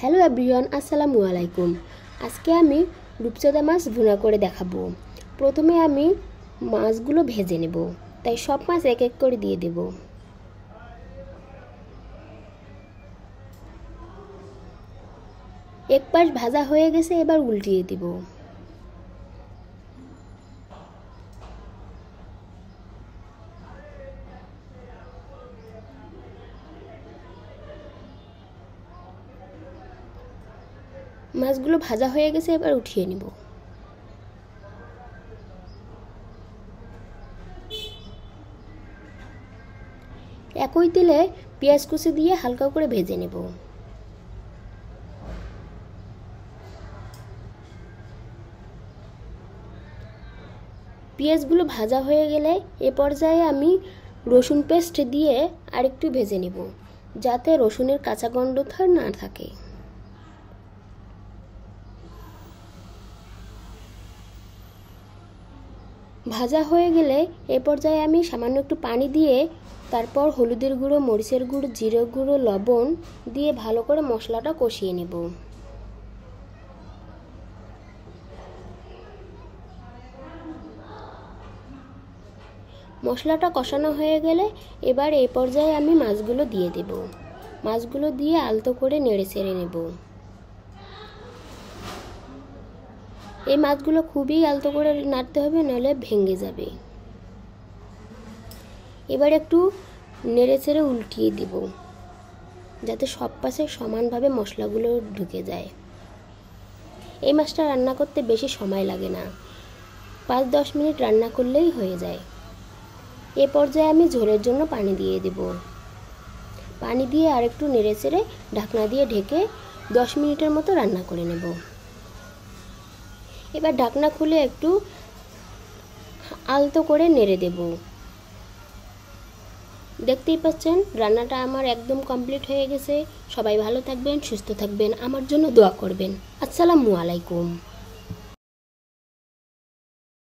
Hello everyone, আসসালামু আলাইকুম। আজকে আমি রূপচাঁদা মাছ ভুনা করে দেখাবো। প্রথমে আমি মাছগুলো ভেজে নেব, তাই সব মাছ এক এক করে দিয়ে দেব। এক পাশ ভাজা হয়ে গেছে, এবার উল্টিয়ে দেব। মাছগুলো ভাজা হয়ে গেছে, এবার উঠিয়ে নেব। একই তেলে পেঁয়াজ কুচি দিয়ে হালকা করে ভেজে নেব। পেঁয়াজগুলো ভাজা হয়ে গেলে এ পর্যায়ে আমি রসুন পেস্ট দিয়ে আরেকটু ভেজে নেব, যাতে রসুনের কাঁচা গন্ধ না থাকে। ভাজা হয়ে গেলে এ পর্যায়ে আমি সামান্য একটু পানি দিয়ে তারপর হলুদের গুঁড়ো, মরিচের গুঁড়ো, জিরে গুঁড়ো, লবণ দিয়ে ভালো করে মশলাটা কষিয়ে নেব। মশলাটা কষানো হয়ে গেলে এবার এই পর্যায়ে আমি মাছগুলো দিয়ে দেব। মাছগুলো দিয়ে আলতো করে নেড়ে চেড়ে নেব। এই মাছগুলো খুবই আলতো করে নাড়তে হবে, নাহলে ভেঙে যাবে। এবার একটু নেড়ে চেড়ে উল্টিয়ে দেব, যাতে সব পাশে সমানভাবে মশলাগুলো ঢুকে যায়। এই মাছটা রান্না করতে বেশি সময় লাগে না, 5-10 মিনিট রান্না করলেই হয়ে যায়। এ পর্যায়ে আমি ঝোলের জন্য পানি দিয়ে দেব। পানি দিয়ে আরেকটু নেড়ে চেড়ে ঢাকনা দিয়ে ঢেকে 10 মিনিটের মতো রান্না করে নেব। এবার ঢাকনা খুলে একটু আলতো করে নেড়ে দেব। দেখতেই পাচ্ছেন রান্নাটা আমার একদম কমপ্লিট হয়ে গেছে। সবাই ভালো থাকবেন, সুস্থ থাকবেন, আমার জন্য দোয়া করবেন। আসসালামু আলাইকুম।